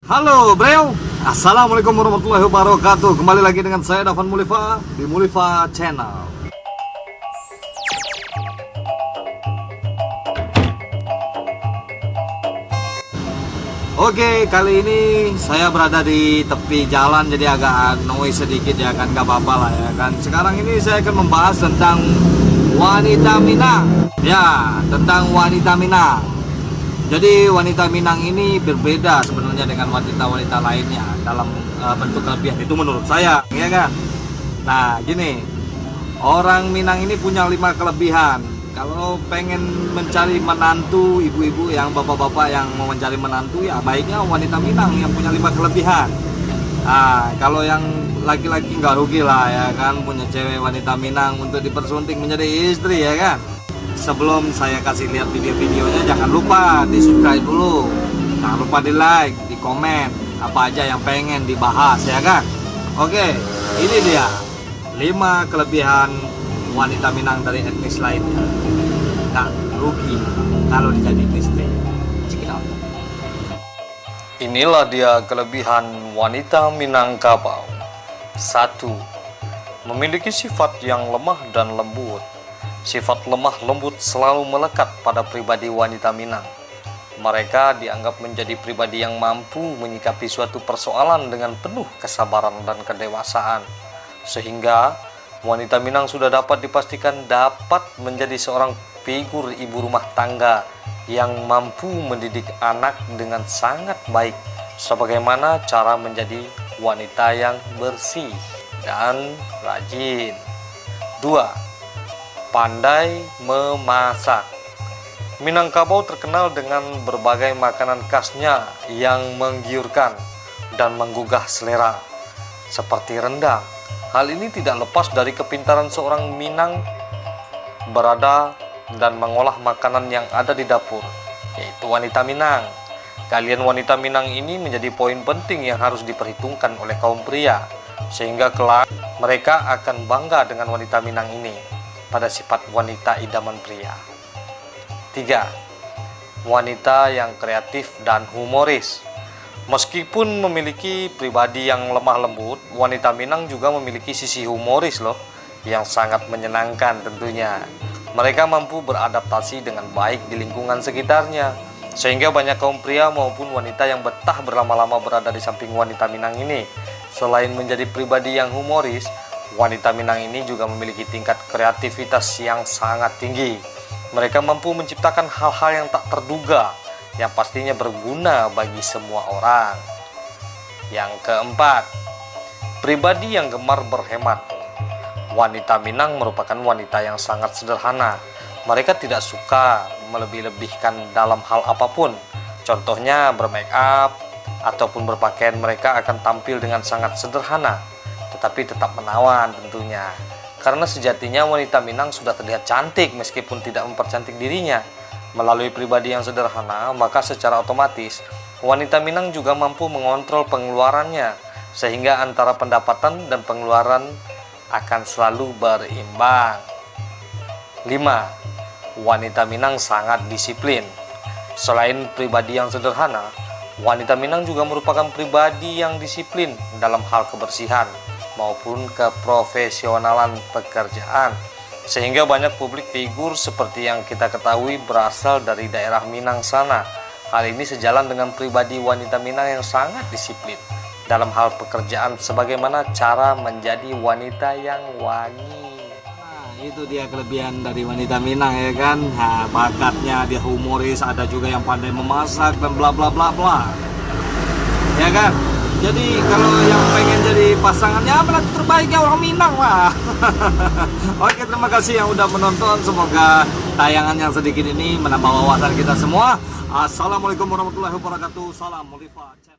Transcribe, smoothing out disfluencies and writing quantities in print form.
Halo bro, assalamualaikum warahmatullahi wabarakatuh. Kembali lagi dengan saya Dafan Mulifa di Mulifa Channel. Oke, kali ini saya berada di tepi jalan, jadi agak noise sedikit ya kan, gak apa-apa lah ya kan. Sekarang ini saya akan membahas tentang wanita Minang. Ya, tentang wanita Minang. Jadi wanita Minang ini berbeda sebenarnya dengan wanita-wanita lainnya dalam bentuk kelebihan itu menurut saya, ya kan? Nah, gini, orang Minang ini punya 5 kelebihan. Kalau pengen mencari menantu, ibu-ibu yang bapak-bapak yang mau mencari menantu, ya baiknya wanita Minang yang punya 5 kelebihan. Nah, kalau yang laki-laki nggak rugi lah ya kan, punya cewek wanita Minang untuk dipersunting menjadi istri ya kan. Sebelum saya kasih lihat video-videonya, jangan lupa di subscribe dulu, jangan lupa di like, di komen apa aja yang pengen dibahas ya kan. Oke, ini dia 5 kelebihan wanita Minang dari etnis lainnya. Nggak rugi kalau dijadiin istri. Check it out. Inilah dia kelebihan wanita Minangkabau. 1. Memiliki sifat yang lemah dan lembut. Sifat lemah lembut selalu melekat pada pribadi wanita Minang. Mereka dianggap menjadi pribadi yang mampu menyikapi suatu persoalan dengan penuh kesabaran dan kedewasaan. Sehingga wanita Minang sudah dapat dipastikan dapat menjadi seorang figur ibu rumah tangga yang mampu mendidik anak dengan sangat baik, sebagaimana cara menjadi wanita yang bersih dan rajin. 2. Pandai memasak. Minangkabau terkenal dengan berbagai makanan khasnya yang menggiurkan dan menggugah selera, seperti rendang. Hal ini tidak lepas dari kepintaran seorang Minang berada dan mengolah makanan yang ada di dapur, yaitu wanita Minang. Kalian wanita Minang ini menjadi poin penting yang harus diperhitungkan oleh kaum pria, sehingga kelak mereka akan bangga dengan wanita Minang ini pada sifat wanita idaman pria. 3. Wanita yang kreatif dan humoris. Meskipun memiliki pribadi yang lemah lembut, wanita Minang juga memiliki sisi humoris loh, yang sangat menyenangkan tentunya. Mereka mampu beradaptasi dengan baik di lingkungan sekitarnya, sehingga banyak kaum pria maupun wanita yang betah berlama-lama berada di samping wanita Minang ini. Selain menjadi pribadi yang humoris, wanita Minang ini juga memiliki tingkat kreativitas yang sangat tinggi. Mereka mampu menciptakan hal-hal yang tak terduga, yang pastinya berguna bagi semua orang. Yang keempat, pribadi yang gemar berhemat. Wanita Minang merupakan wanita yang sangat sederhana. Mereka tidak suka melebih-lebihkan dalam hal apapun. Contohnya bermake up ataupun berpakaian, mereka akan tampil dengan sangat sederhana, tetapi tetap menawan tentunya. Karena sejatinya wanita Minang sudah terlihat cantik meskipun tidak mempercantik dirinya. Melalui pribadi yang sederhana, maka secara otomatis wanita Minang juga mampu mengontrol pengeluarannya, sehingga antara pendapatan dan pengeluaran akan selalu berimbang. 5. Wanita Minang sangat disiplin. Selain pribadi yang sederhana, wanita Minang juga merupakan pribadi yang disiplin dalam hal kebersihan maupun keprofesionalan pekerjaan, sehingga banyak publik figur seperti yang kita ketahui berasal dari daerah Minang sana. Hal ini sejalan dengan pribadi wanita Minang yang sangat disiplin dalam hal pekerjaan, sebagaimana cara menjadi wanita yang wangi. Nah, itu dia kelebihan dari wanita Minang ya kan. Nah, bakatnya dia humoris, ada juga yang pandai memasak dan bla bla bla bla. Ya kan? Jadi kalau yang pengen jadi pasangannya menantu terbaiknya orang Minang lah. Oke, terima kasih yang udah menonton. Semoga tayangan yang sedikit ini menambah wawasan kita semua. Assalamualaikum warahmatullahi wabarakatuh. Salam Mulifa Channel.